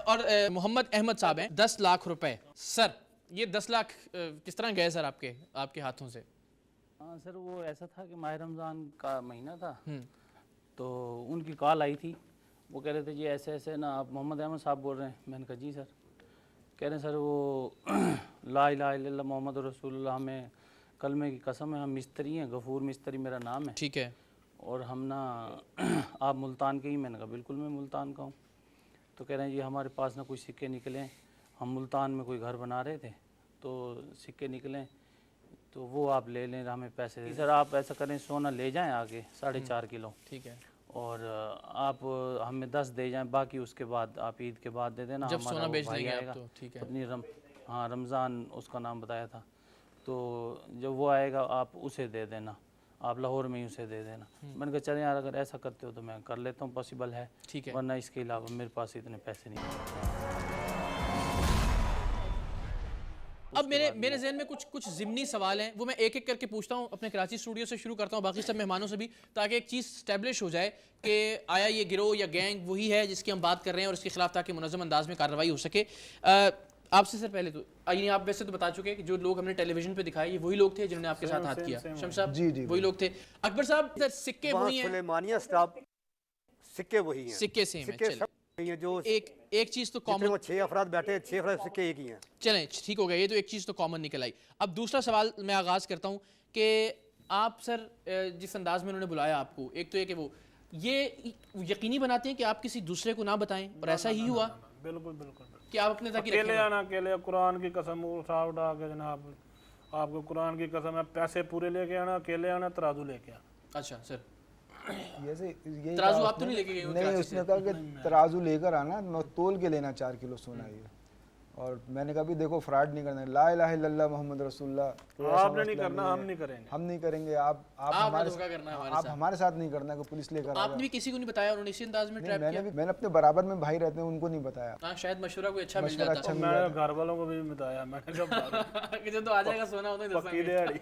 और मोहम्मद अहमद साहब हैं, 10 लाख रुपए। सर ये 10 लाख किस तरह गए सर आपके हाथों से? हाँ सर, वो ऐसा था कि माह रमज़ान का महीना था, तो उनकी कॉल आई थी। वो कह रहे थे जी ऐसे ऐसे ना, आप मोहम्मद अहमद साहब बोल रहे हैं? मैंने कहा जी सर। कह रहे हैं सर वो ला इलाहा इल्लल्लाह मोहम्मद रसूलुल्लाह, हमें कलमे की कसम है, हम मिस्त्री हैं, गफूर मिस्त्री मेरा नाम है। ठीक है। और हम ना आप मुल्तान के ही? मैंने कहा बिल्कुल मैं मुल्तान का हूँ। तो कह रहे हैं जी हमारे पास ना कुछ सिक्के निकले, हम मुल्तान में कोई घर बना रहे थे तो सिक्के निकले, تو وہ آپ لے لیں, ہمیں پیسے سر آپ ایسا کریں سونا لے جائیں آگے 4.5 کلو, ٹھیک ہے, اور آپ ہمیں 10 دے جائیں, باقی اس کے بعد آپ عید کے بعد دے دینا. جب ہمارا سونا وہ بیچ بھائی دیں گے آئے آپ گا تو ٹھیک ہے. اپنی ہاں رمضان اس کا نام بتایا تھا, تو جب وہ آئے گا آپ اسے دے دینا, آپ لاہور میں ہی اسے دے دینا. میں نے کہا چلیں یار اگر ایسا کرتے ہو تو میں کر لیتا ہوں, پاسبل ہے, ٹھیک ہے. ورنہ اس کے علاوہ میرے پاس اتنے پیسے نہیں. اب میرے ذہن میں کچھ ضمنی سوال ہیں, وہ میں ایک ایک کر کے پوچھتا ہوں. اپنے کراچی اسٹوڈیو سے شروع کرتا ہوں, باقی سب مہمانوں سے بھی, تاکہ ایک چیز اسٹیبلش ہو جائے کہ آیا یہ گروہ یا گینگ وہی ہے جس کی ہم بات کر رہے ہیں, اور اس کے خلاف تاکہ منظم انداز میں کارروائی ہو سکے. آپ سے سر پہلے تو یعنی آپ ویسے تو بتا چکے کہ جو لوگ ہم نے ٹیلی ویژن پہ دکھائے یہ وہی لوگ تھے جنہوں نے آپ کے ساتھ ہاتھ کیا. شمس صاحب جی وہی لوگ تھے. اکبر صاحب سکے وہی ہیں, سلیمانیہ سٹاپ سکے وہی ہیں, سکے سیم ہیں. چلیں جو ایک چیز تو کامن, 6 افراد بیٹھے ہیں, 6 افراد سکے ایک ہی ہیں. چلیں ٹھیک ہو گیا, یہ تو ایک چیز تو کامن نکل آئی. اب دوسرا سوال میں آغاز کرتا ہوں کہ آپ سر جس انداز میں انہوں نے بلایا آپ کو, ایک تو یہ کہ وہ یہ یقینی بناتے ہیں کہ آپ کسی دوسرے کو نہ بتائیں, اور ایسا ہی ہوا بالکل بالکل کہ آپ اپنے تک اکیلے آنا, اکیلے قرآن کی قسم اٹھا کے جناب آپ کو قرآن کی قسم ہے, پیسے پورے لے کے آنا, اکیلے آنا, ترازو لے کے آنا. اچھا سر ترازو آپ تو نہیں لے کے گئے؟ نہیں, اس نے کہا کہ ترازو لے کر آنا, میں تول کے لینا 4 کلو سونا ہے. اور میں نے کہا بھی دیکھو فراڈ نہیں کرنا, لا الہ الا اللہ محمد رسول اللہ, آپ نے نہیں کرنا, ہم نہیں کریں گے, ہم نہیں کریں گے, آپ ہمارے ساتھ نہیں کرنا کہ پولیس لے کر. آپ نے بھی کسی کو نہیں بتایا, انہوں نے اسی انداز میں ٹریپ کیا؟ میں نے اپنے برابر میں بھائی رہتے ہیں ان کو نہیں بتایا. ہاں شاید مشورہ کوئی اچھا مل جاتا. میں نے گھر والوں کو بھی بتایا, میں نے کہا کہ جب تو آ جائے گا سونا ہوتا ہے.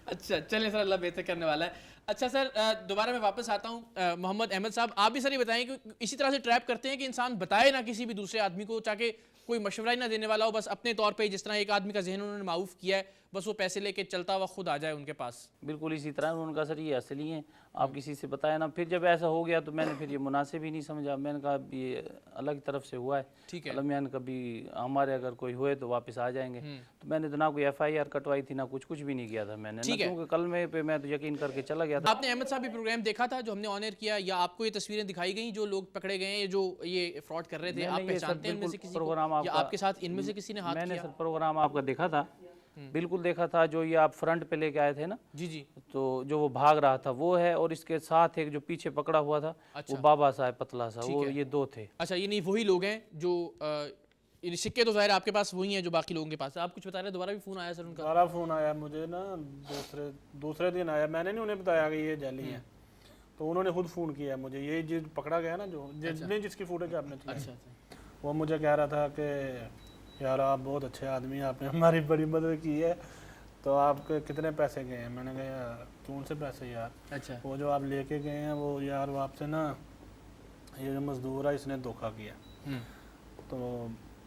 اچھا چلیں سر, اللہ بہتر کرنے والا ہے. اچھا سر دوبارہ میں واپس آتا ہوں. محمد احمد صاحب آپ بھی سر یہ بتائیں کہ اسی طرح سے ٹریپ کرتے ہیں کہ انسان بتائے نہ کسی بھی دوسرے آدمی کو, تاکہ کوئی مشورہ ہی نہ دینے والا ہو, بس اپنے طور پہ جس طرح ایک آدمی کا ذہن انہوں نے معاف کیا ہے, بس وہ پیسے لے کے چلتا ہوا خود آ جائے ان کے پاس. بالکل اسی طرح ان کا سر یہ اصلی ہیں, آپ کسی سے بتایا نا. پھر جب ایسا ہو گیا تو میں نے پھر یہ مناسب ہی نہیں سمجھا, میں نے کہا یہ الگ طرف سے ہوا ہے, ٹھیک ہے, میں کبھی ہمارے اگر کوئی ہوئے تو واپس آ جائیں گے. تو میں نے تو نہ کوئی FIR کٹوائی تھی, نہ کچھ بھی نہیں کیا تھا میں نے, کیونکہ کلمے پہ میں تو یقین کر کے چلا گیا تھا. آپ نے احمد صاحب یہ پروگرام دیکھا تھا جو ہم نے آن ایئر کیا, یا آپ کو یہ تصویریں دکھائی گئیں جو لوگ پکڑے گئے ہیں جو یہ فراڈ کر رہے تھے, آپ پہچانتے ہیں ان میں سے کسی کو, یا آپ کے ساتھ ان میں سے کسی نے ہاتھ کیا؟ میں نے سر پروگرام آپ کا دیکھا تھا, بالکل دیکھا تھا, جو یہ آپ فرنٹ پہ لے کے آئے تھے نا, جی جی, تو جو وہ بھاگ رہا تھا وہ ہے, اور اس کے ساتھ ایک جو پیچھے پکڑا ہوا تھا وہ بابا صاحب پتلا سا, وہ یہ 2 تھے. اچھا یعنی وہی لوگ ہیں جو سکے تو ظاہر آپ کے پاس وہی ہیں جو باقی لوگوں کے پاس. آپ کچھ بتا رہے ہیں, دوبارہ بھی فون آیا سر ان کا؟ دوبارہ فون آیا مجھے نا, دوسرے دن آیا, میں نے نہیں انہیں بتایا کہ یہ جعلی ہیں, تو انہوں نے خود فون کیا مجھے, یہ جس پکڑا گیا نا جو جس کی فوٹیج آپ نے چلائی, وہ مجھے کہہ رہا تھا کہ یار آپ بہت اچھے آدمی ہیں, آپ نے ہماری بڑی مدد کی ہے, تو آپ کے کتنے پیسے گئے ہیں؟ میں نے کہا کون سے پیسے یار؟ اچھا وہ جو آپ لے کے گئے ہیں وہ یار وہ آپ سے نا, یہ جو مزدور ہے اس نے دھوکہ کیا. تو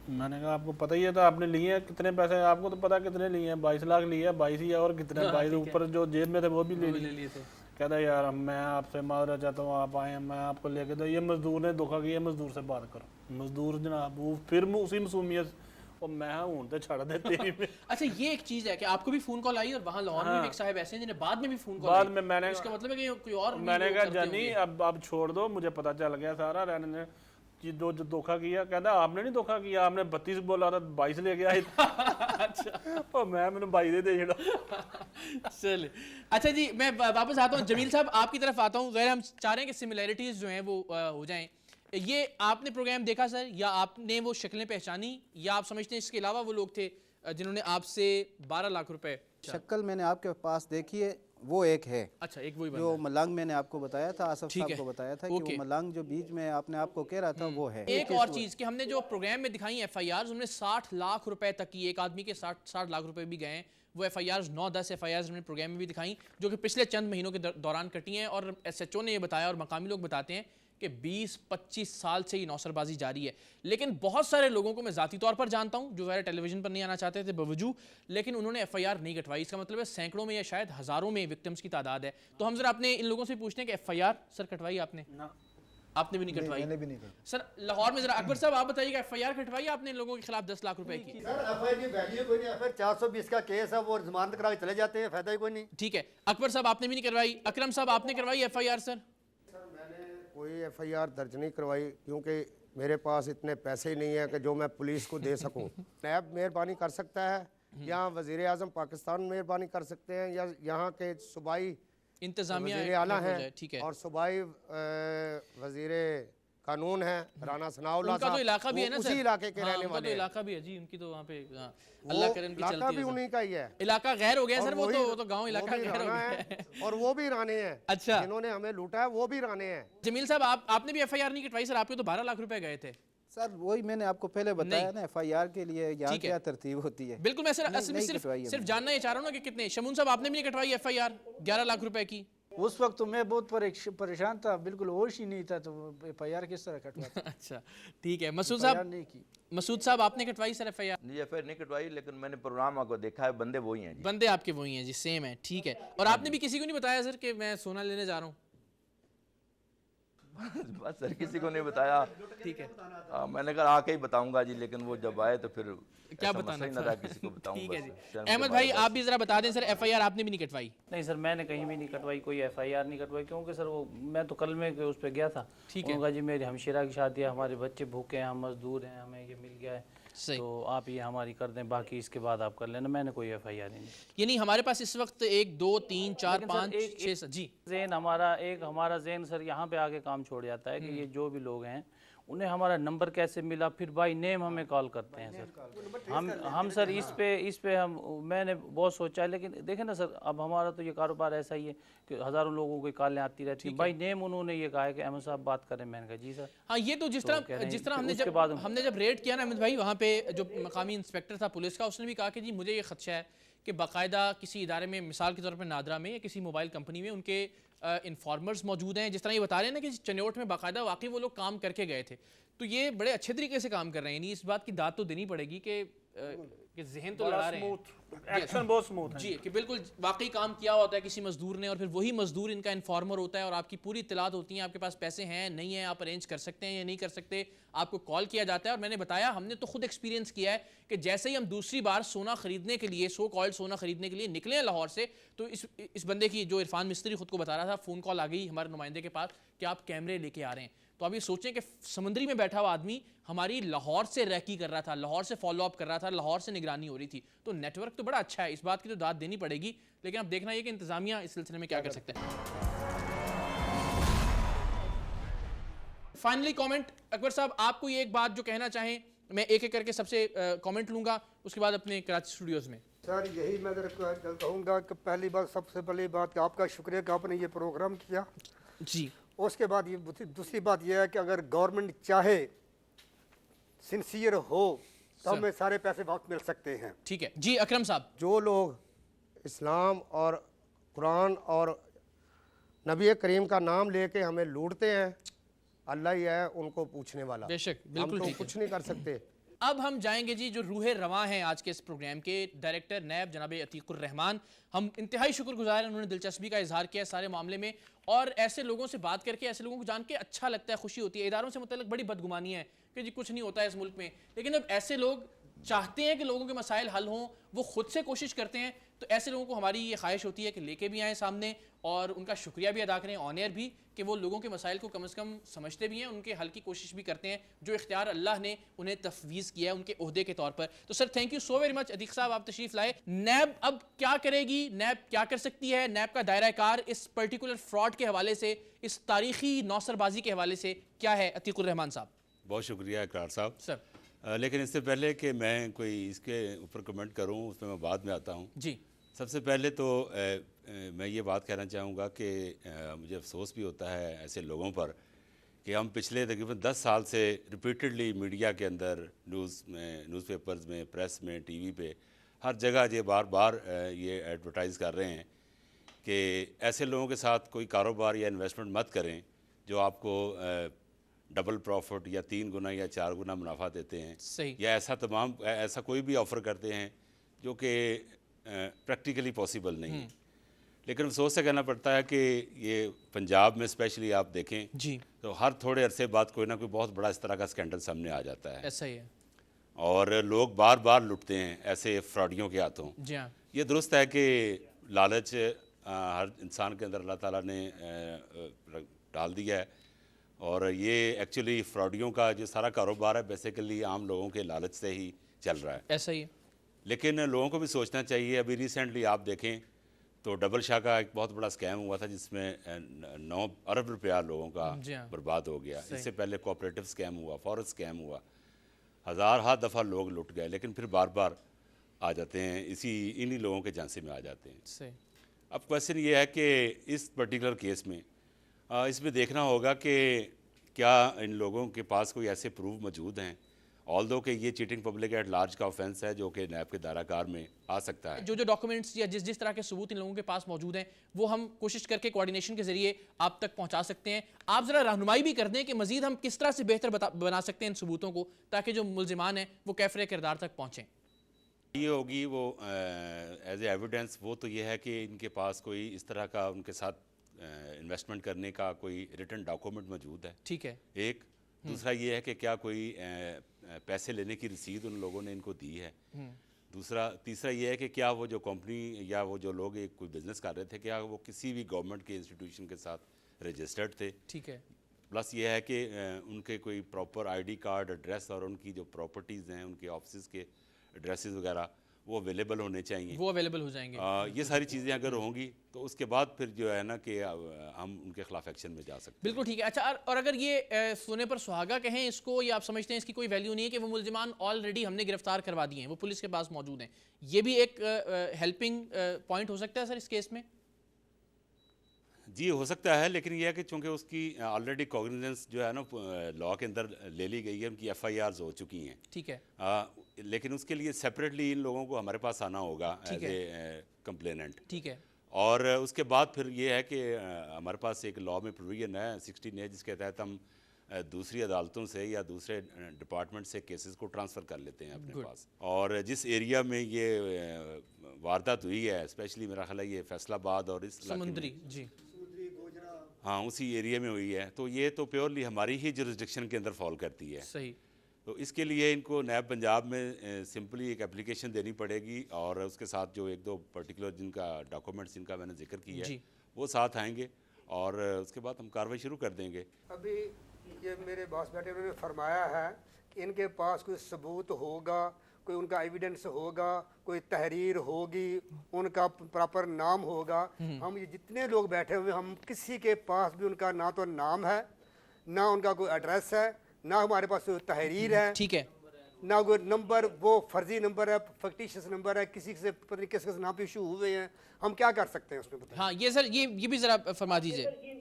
میں نے کہا آپ کو پتہ ہی ہے, تو آپ نے لیے ہیں کتنے پیسے, آپ کو تو پتہ کتنے لیے ہیں, 22 لاکھ لیے ہیں, 22 ہی, اور کتنے 22 اوپر جو جیب میں تھے وہ بھی لے لیے تھے. کہتا ہے یار میں آپ سے معذرت چاہتا ہوں, آپ آئے ہیں, میں آپ کو لے کے دوں, یہ مزدور نے دھوکہ کیا, مزدور سے بات کرو. مزدور جناب وہ پھر اسی معصومیت, اور میں ہوں تو چھڑ دیتے ہیں. اچھا یہ ایک چیز ہے کہ آپ کو بھی فون کال آئی, اور وہاں لاہور میں بھی ایک صاحب ایسے ہیں جنہیں بعد میں بھی فون کال آئی, میں نے, اس کا مطلب ہے کہ کوئی اور, میں نے کہا جانی اب چھوڑ دو, مجھے پتہ چل گیا سارا, رہنے نے جو دھوکہ کیا. کہتا آپ نے نہیں دھوکہ کیا, آپ نے 32 بولا تھا, 22 لے کے آئے. اچھا میں نے 22 دے چھڑا. چلے اچھا جی, میں واپس آتا ہوں. جمیل صاحب آپ کی طرف آتا ہوں. غیر ہم چاہ رہے ہیں کہ سملیرٹیز جو ہیں وہ ہو جائیں. یہ آپ نے پروگرام دیکھا سر, یا آپ نے وہ شکلیں پہچانی, یا آپ سمجھتے ہیں اس کے علاوہ وہ لوگ تھے جنہوں نے آپ سے 12 لاکھ روپے؟ شکل میں نے آپ کے پاس دیکھی ہے, وہ ایک ہے. اچھا ایک وہی جو ملنگ میں نے آپ کو بتایا تھا, آصف صاحب کو بتایا تھا کہ وہ ملنگ جو بیچ میں آپ نے آپ کو کہہ رہا تھا وہ ہے. ایک اور چیز کہ ہم نے جو پروگرام میں دکھائی FIRs, ہم نے 60 لاکھ روپے تک کی, ایک آدمی کے 60 لاکھ روپے بھی گئے ہیں. وہ FIRs 9-10 FIRs ہم نے پروگرام میں بھی دکھائیں, جو کہ پچھلے چند مہینوں کے دوران کٹی ہیں. اور SHO نے یہ بتایا, اور مقامی لوگ بتاتے ہیں کہ 20-25 سال سے یہ نوسر بازی جاری ہے. لیکن بہت سارے لوگوں کو میں ذاتی طور پر جانتا ہوں جو ظاہر ٹیلی ویژن پر نہیں آنا چاہتے تھے بوجود, لیکن انہوں نے FIR نہیں کٹوائی. اس کا مطلب ہے سینکڑوں میں یا شاید ہزاروں میں وکٹمز کی تعداد ہے. تو ہم ذرا اپنے ان لوگوں سے پوچھتے ہیں کہ FIR سر کٹوائی آپ نے؟ آپ نے بھی نہیں کٹوائی؟ میں نے بھی نہیں کٹوائی سر. لاہور میں ذرا اکبر صاحب آپ بتائیے گا, FIR کٹوائی آپ نے ان لوگوں کے خلاف 10 لاکھ روپے کی؟ سر FIR کی ویلیو کوئی نہیں, FIR 420 کا کیس ہے, وہ ضمانت کرا کے چلے جاتے ہیں, فائدہ ہی کوئی نہیں. ٹھیک ہے, اکبر صاحب آپ نے بھی نہیں کروائی. اکرم صاحب آپ نے کروائی FIR؟ سر میں نے کوئی FIR درج نہیں کروائی, کیونکہ میرے پاس اتنے پیسے ہی نہیں ہیں کہ جو میں پولیس کو دے سکوں. نیب مہربانی کر سکتا ہے यहाँ वज़ीर आज़म पाकिस्तान मेहरबानी कर सकते हैं, या यहाँ के सूबाई इंतजामिया वज़ीर आला हो जाए, हैं ठीक है। और सूबाई वज़ीर कानून है राना सनाउल्लाह उनका तो साहब, इलाका भी है वो ना उसी सर, इलाके के हाँ, रहने उनका वाले तो हैं। इलाका भी है जी, उनकी तो वहाँ पे हाँ, वो अल्लाह करे उनकी इलाका चलती भी है उन्हीं का ही है। इलाका गैर हो गया और सर, वो तो गांव वो इलाका भी गैर हो राना गया है, और वो भी राने हैं। अच्छा। जिन्होंने हमें लूटा है वो भी राने हैं। जमील साहब आपने भी एफआईआर नहीं कटवाई सर, आपके तो 12 लाख रुपए गए थे। सर वही मैंने आपको पहले बताया ना, एफआईआर के लिए यहाँ ठीक है। क्या तरतीब होती है। बिल्कुल, मैं सर नहीं- असल में नहीं सिर्फ कटवाई है सिर्फ मैंने। जानना ये चाह रहा हूँ ना कि कितने। शमून साहब आपने भी नहीं कटवाई एफआईआर 11 लाख रुपए की? उस वक्त तो मैं बहुत परेशान था, बिल्कुल होश ही नहीं था, तो एफआईआर किस तरह कटवाता। अच्छा ठीक है। मसूद FIR साहब, नहीं की। मसूद साहब आपने कटवाई सर एफआईआर? नहीं एफ नहीं कटवाई, लेकिन मैंने प्रोग्राम को देखा है, बंदे वही हैं जी। बंदे आपके वही हैं जी, सेम है, ठीक है। और आपने भी किसी को नहीं बताया सर कि मैं सोना लेने जा रहा हूँ? बस सर किसी को नहीं बताया, ठीक है। मैंने कहा आके ही बताऊंगा जी, लेकिन वो जब आए तो फिर क्या ऐसा बताना मसला ही ना था किसी को बताऊं। ठीक है बस जी। शर्म के अहमद मारे भाई बस। आप भी जरा बता दें सर, एफआईआर आपने भी नहीं कटवाई? नहीं सर, मैंने कहीं भी नहीं कटवाई, कोई एफआईआर नहीं कटवाई, क्योंकि सर वो मैं तो कलमे के उस पर गया था। ठीक है। उन्होंने कहा जी मेरी हमशेरा की शादी है, हमारे बच्चे भूखे हैं, हम मजदूर हैं, हमें ये मिल गया है, सही। तो आप ये हमारी कर दें, बाकी इसके बाद आप कर लेना। मैंने कोई एफआईआर नहीं। यानी हमारे पास इस वक्त 1 2 3 4 लेकिन सर, 5 एक- 6 जी ज़हन हमारा ज़हन सर यहाँ पे आके काम छोड़ जाता है कि ये जो भी लोग हैं उन्हें हमारा नंबर कैसे मिला, फिर बाई नेम हमें कॉल करते हैं सर। हम सर इस पे मैंने बहुत सोचा है, लेकिन देखें ना सर, अब हमारा तो ये कारोबार ऐसा ही है कि हज़ारों लोगों की कॉलें आती रहती हैं। बाई नेम उन्होंने ये कहा है कि अहमद साहब बात करें, मैंने कहा जी सर। हाँ, ये तो जिस तो कह तरह रहे हैं जिस तरह कि हमने उसके जब बाद हमने जब रेड किया ना अहमद भाई, वहाँ पे जो मकामी इंस्पेक्टर था पुलिस का, उसने भी कहा कि जी मुझे ये खदशा है कि बाकायदा किसी इदारे में, मिसाल के तौर पर नादरा में या किसी मोबाइल कंपनी में उनके इन्फॉर्मर्स मौजूद हैं। जिस तरह ये बता रहे हैं ना कि चन्योट में बाकायदा वाकई वो लोग काम करके गए थे, तो ये बड़े अच्छे तरीके से काम कर रहे हैं। नहीं, इस बात की दाद तो देनी पड़ेगी कि जहन तो लड़ा रहे हैं, एक्शन बहुत स्मूथ है जी, कि बिल्कुल वाकई काम किया होता है किसी मजदूर ने, और फिर वही मजदूर इनका इन्फॉर्मर होता है और आपकी पूरी इत्तलात होती हैं, आपके पास पैसे हैं नहीं हैं, आप अरेंज कर सकते हैं या नहीं कर सकते, आपको कॉल किया जाता है। और मैंने बताया, हमने तो खुद एक्सपीरियंस किया है कि जैसे ही हम दूसरी बार सोना खरीदने के लिए, सो कॉल्ड सोना खरीदने के लिए निकले हैं लाहौर से, तो इस बंदे की, जो इरफान मिस्त्री खुद को बता रहा था, फ़ोन कॉल आ गई हमारे नुमाइंदे के पास कि आप कैमरे लेके आ रहे हैं। तो आप ये सोचें कि समंदरी में बैठा हुआ आदमी हमारी लाहौर से रैकी कर रहा था, लाहौर से फॉलो अप कर रहा था, लाहौर से निगरानी हो रही थी। तो नेटवर्क तो बड़ा अच्छा है, इस बात की तो दाद देनी पड़ेगी। लेकिन अब देखना ये कि इंतजामिया इस सिलसिले में क्या कर सकते हैं। फाइनली कमेंट अकबर साहब, आपको ये एक बात जो कहना चाहें, मैं एक एक करके सबसे कमेंट लूंगा, उसके बाद अपने कराची स्टूडियोज में। सर यही मैं कहूँगा कि पहली बात, सबसे पहली बात कि आपका शुक्रिया कि आपने ये प्रोग्राम किया जी। उसके बाद ये दूसरी बात यह है कि अगर गवर्नमेंट चाहे, सिंसियर हो, तो हमें सारे पैसे वापस मिल सकते हैं। ठीक है जी। अकरम साहब, जो लोग इस्लाम और कुरान और नबी करीम का नाम लेके हमें लूटते हैं, अल्लाह ही है उनको पूछने वाला। बेशक, हम बिल्कुल तो ठीक है। कुछ नहीं कर सकते। अब हम जाएंगे जी, जो रूह रवां हैं आज के इस प्रोग्राम के, डायरेक्टर नैब जनाब अतीकुर रहमान। हम इंतहाई शुक्रगुजार हैं, उन्होंने दिलचस्पी का इजहार किया सारे मामले में, और ऐसे लोगों से बात करके, ऐसे लोगों को जान के अच्छा लगता है, खुशी होती है। इदारों से मतलब बड़ी बदगुमानी है कि जी कुछ नहीं होता है इस मुल्क में, लेकिन जब ऐसे लोग चाहते हैं कि लोगों के मसाइल हल हों, वो खुद से कोशिश करते हैं, तो ऐसे लोगों को हमारी ये ख्वाहिश होती है कि लेके भी आएँ सामने, और उनका शुक्रिया भी अदा करें ऑन एयर भी, कि वो लोगों के मसाइल को कम से कम समझते भी हैं, उनके हल की कोशिश भी करते हैं, जो इख्तियार अल्लाह ने उन्हें तफवीज़ किया है उनके ओहदे के तौर पर। तो sir thank you so very much. Atiq साहब आप तशरीफ़ लाए। नैब अब क्या करेगी, नैब क्या कर सकती है, नैब का दायरा कार इस पर्टिकुलर फ्रॉड के हवाले से, इस तारीखी नौसरबाजी के हवाले से क्या है? अतीकुर रहमान साहब। बहुत शुक्रिया इकरार साहब सर। लेकिन इससे पहले कि मैं कोई इसके ऊपर कमेंट करूं, उसमें मैं बाद में आता हूं। जी। सबसे पहले तो मैं ये बात कहना चाहूँगा कि मुझे अफसोस भी होता है ऐसे लोगों पर कि हम पिछले तकरीबन 10 साल से रिपीटेडली मीडिया के अंदर, न्यूज़पेपर्स में, प्रेस में, टीवी पे, हर जगह ये बार बार ये एडवर्टाइज़ कर रहे हैं कि ऐसे लोगों के साथ कोई कारोबार या इन्वेस्टमेंट मत करें जो आपको डबल प्रॉफिट या 3 गुना या 4 गुना मुनाफा देते हैं। सही। या ऐसा कोई भी ऑफ़र करते हैं जो कि प्रैक्टिकली पॉसिबल नहीं है। लेकिन अफसोस से कहना पड़ता है कि ये पंजाब में स्पेशली आप देखें जी, तो हर थोड़े अरसे बाद कोई ना कोई बहुत बड़ा इस तरह का स्कैंडल सामने आ जाता है, ऐसा ही है। और लोग बार बार लुटते हैं ऐसे फ्रॉडियों के हाथों। जी हाँ। ये दुरुस्त है कि लालच हर इंसान के अंदर अल्लाह ताला ने डाल दिया है, और ये एक्चुअली फ्रॉडियों का जो सारा कारोबार है बेसिकली आम लोगों के लालच से ही चल रहा है। ऐसा ही है। लेकिन लोगों को भी सोचना चाहिए। अभी रिसेंटली आप देखें तो डबल शाह का एक बहुत बड़ा स्कैम हुआ था जिसमें 9 अरब रुपया लोगों का जी हाँ। बर्बाद हो गया। इससे पहले कोऑपरेटिव स्कैम हुआ, फॉरेस्ट स्कैम हुआ, हज़ार दफ़ा लोग लुट गए, लेकिन फिर बार बार आ जाते हैं, इन्हीं लोगों के झांसे में आ जाते हैं। सही। अब क्वेश्चन ये है कि इस पर्टिकुलर केस में इसमें देखना होगा कि क्या इन लोगों के पास कोई ऐसे प्रूफ मौजूद हैं, ऑल्दो कि ये चीटिंग पब्लिक एट लार्ज का ऑफेंस है जो कि नैब के दायराकार में आ सकता है। जो डॉक्यूमेंट्स या जिस तरह के सबूत इन लोगों के पास मौजूद हैं वो हम कोशिश करके कोऑर्डिनेशन के जरिए आप तक पहुंचा सकते हैं। आप ज़रा रहनुमाई भी कर दें कि मजीद हम किस तरह से बेहतर बना सकते हैं इन सबूतों को, ताकि जो मुलजिमान हैं वो कैफरे किरदार तक पहुँचें। ये होगी वो एज ए एविडेंस, वो तो ये है कि इनके पास कोई इस तरह का उनके साथ इन्वेस्टमेंट करने का कोई रिटन डॉक्यूमेंट मौजूद है। ठीक है। एक दूसरा ये है कि क्या कोई पैसे लेने की रसीद उन लोगों ने इनको दी है। तीसरा ये है कि क्या वो जो कंपनी या वो जो लोग एक कोई बिजनेस कर रहे थे, क्या वो किसी भी गवर्नमेंट के इंस्टीट्यूशन के साथ रजिस्टर्ड थे। ठीक है। प्लस ये है कि उनके कोई प्रॉपर आईडी कार्ड, एड्रेस और उनकी जो प्रॉपर्टीज़ हैं, उनके ऑफिस के एड्रेसेस वगैरह वो अवेलेबल होने चाहिए। वो अवेलेबल हो जाएंगे। ये सारी चीज़ें अगर होंगी तो उसके बाद फिर जो है ना कि हम उनके खिलाफ एक्शन में जा सकते हैं। बिल्कुल ठीक है। अच्छा, और अगर ये सोने पर सुहागा कहें इसको, या आप समझते हैं इसकी कोई वैल्यू नहीं है कि वो मुलजिमान ऑलरेडी हमने गिरफ्तार करवा दिए हैं, वो पुलिस के पास मौजूद हैं, ये भी एक हेल्पिंग पॉइंट हो सकता है सर इस केस में? जी हो सकता है, लेकिन यह है कि चूँकि उसकी ऑलरेडी कॉग्निजेंस जो है ना लॉ के अंदर ले ली गई है, उनकी FIRs हो चुकी हैं। ठीक है। लेकिन उसके लिए सेपरेटली इन लोगों को हमारे पास आना होगा एज ए कंप्लेनेंट। ठीक है। और उसके बाद फिर ये है कि हमारे पास एक लॉ में प्रोविजन है 16A, जिसके तहत हम दूसरी अदालतों से या दूसरे डिपार्टमेंट से केसेस को ट्रांसफ़र कर लेते हैं अपने पास। और जिस एरिया में ये वारदात हुई है, स्पेशली मेरा ख्याल है ये फैसलाबाद और इस समुद्री, जी हाँ उसी एरिया में हुई है, तो ये तो प्योरली हमारी ही जुरिस्डिक्शन के अंदर फॉल करती है। सही। तो इसके लिए इनको नैब पंजाब में सिंपली एक एप्लीकेशन देनी पड़ेगी और उसके साथ जो एक दो पर्टिकुलर जिनका डॉक्यूमेंट्स जिनका मैंने जिक्र किया है वो साथ आएंगे और उसके बाद हम कार्रवाई शुरू कर देंगे। अभी ये मेरे बॉस बैठे उन्होंने फरमाया है कि इनके पास कोई सबूत होगा, कोई उनका एविडेंस होगा, कोई तहरीर होगी, उनका प्रॉपर नाम होगा। हम ये जितने लोग बैठे हुए हम किसी के पास भी उनका ना तो नाम है, ना उनका कोई एड्रेस है, ना हमारे पास कोई तहरीर है। ठीक है। ना कोई नंबर, वो फर्जी नंबर है, फैक्टिशियस नंबर है, किसी से पता नहीं किस नाम पे इशू हुए हैं, हम क्या कर सकते हैं उसमें? हाँ ये सर ये भी ज़रा फरमा दीजिए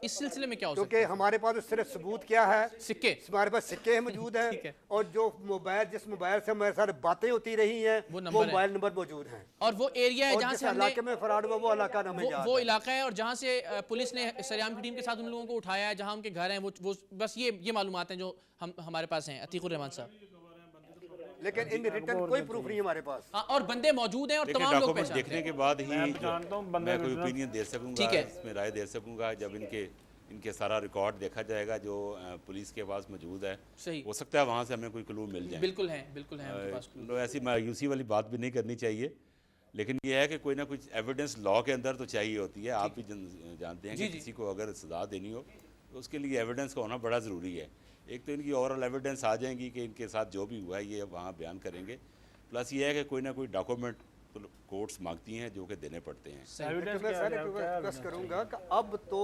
इस सिलसिले में क्या हो सकता है? क्योंकि हमारे पास सिर्फ सबूत क्या है, सिक्के। हमारे पास सिक्के मौजूद हैं और जो मोबाइल जिस मोबाइल से हमारे साथ बातें होती रही हैं वो मोबाइल नंबर मौजूद हैं और वो एरिया है जहाँ से हमने इलाके में फराड हुआ वो इलाका नाम है, वो इलाका है और जहाँ से पुलिस ने सरेआम की टीम के साथ उन लोगों को उठाया है, जहाँ उनके घर हैं, वो बस ये मालूमात हैं जो हमारे पास हैं। अतीकुर रहमान साहब, लेकिन इन रिटर्न कोई प्रूफ नहीं हमारे पास। और बंदे मौजूद हैं और तमाम लोग पहचानते हैं। देखने के बाद ही मैं कोई ओपिनियन दे सकूंगा, ठीक है, इसमें राय दे सकूंगा जब इनके सारा रिकॉर्ड देखा जाएगा जो पुलिस के पास मौजूद है। सही हो सकता है वहाँ से हमें कोई क्लू मिल जाए। बिल्कुल है उनके पास क्लू। ऐसी मायूसी वाली बात भी नहीं करनी चाहिए, लेकिन ये है कि कोई ना कुछ एविडेंस लॉ के अंदर तो चाहिए होती है। आप भी जानते हैं कि किसी को अगर सजा देनी हो तो उसके लिए एविडेंस का होना बड़ा ज़रूरी है। एक तो इनकी ओवरऑल एविडेंस आ जाएंगी कि इनके साथ जो भी हुआ है ये वहाँ बयान करेंगे, प्लस ये है कि कोई ना कोई डॉक्यूमेंट कोर्ट्स मांगती हैं जो कि देने पड़ते हैं। मैं सारे रिक्वेस्ट करूँगा कि अब तो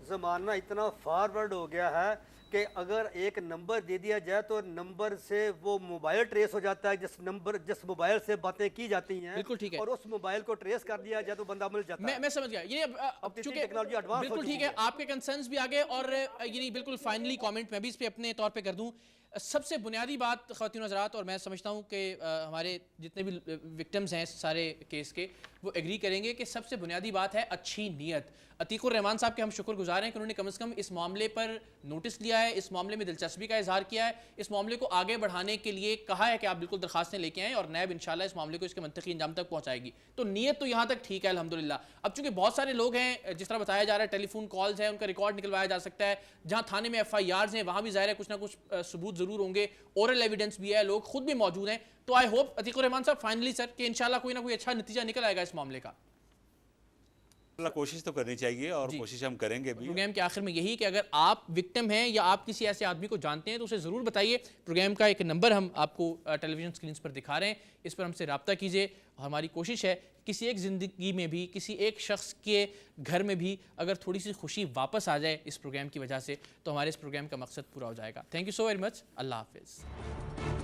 ज़माना इतना फॉरवर्ड हो गया है कि अगर एक नंबर दे दिया जाए तो नंबर से वो मोबाइल ट्रेस हो जाता है, जिस मोबाइल से बातें की जाती हैं। बिल्कुल ठीक है। और उस मोबाइल को ट्रेस कर दिया जाए तो बंदा मिल जाता है। मैं समझ गया। ये अब चूंकि टेक्नोलॉजी एडवांस बिल्कुल ठीक है, आपके कंसर्न्स भी आ गए और ये बिल्कुल फाइनली कमेंट मैं भी इस पे अपने तौर पे कर दूं। सबसे बुनियादी बात ख़वातीन हज़रात, और मैं समझता हूँ कि हमारे जितने भी विक्टिम्स हैं सारे केस के वो एग्री करेंगे कि सबसे बुनियादी बात है अच्छी नीयत। अतीकुर रहमान साहब के हम शुक्रगुजार हैं कि उन्होंने कम से कम इस मामले पर नोटिस लिया है, इस मामले में दिलचस्पी का इजहार किया है, इस मामले को आगे बढ़ाने के लिए कहा है कि आप बिल्कुल दरखास्तें लेके आएँ और नैब इंशाल्लाह इस मामले को इसके मंतकी अंजाम तक पहुँचाएगी। तो नीयत तो यहाँ तक ठीक है अल्हम्दुलिल्लाह। अब चूँकि बहुत सारे लोग हैं, जिस तरह बताया जा रहा है टेलीफोन कॉल्स हैं, उनका रिकॉर्ड निकलवाया जा सकता है, जहाँ थाने में FIRs हैं वहाँ भी ज़ाहिर है कुछ ना कुछ सबूत ज़रूर होंगे, ओरल एविडेंस भी है, लोग खुद भी मौजूद हैं। तो आई होप अतीकुर रहमान साहब फाइनली सर कि इंशाल्लाह कोई ना कोई अच्छा नतीजा निकल आएगा इस मामले का। अल्लाह कोशिश तो करनी चाहिए और कोशिश हम करेंगे भी। प्रोग्राम के आखिर में यही कि अगर आप विक्टिम हैं या आप किसी ऐसे आदमी को जानते हैं तो उसे ज़रूर बताइए। प्रोग्राम का एक नंबर हम आपको टेलीविज़न स्क्रीन पर दिखा रहे हैं, इस पर हमसे रब्ता कीजिए। और हमारी कोशिश है किसी एक ज़िंदगी में भी, किसी एक शख्स के घर में भी अगर थोड़ी सी खुशी वापस आ जाए इस प्रोग्राम की वजह से, तो हमारे इस प्रोग्राम का मकसद पूरा हो जाएगा। Thank you so very much. अल्लाह हाफिज़।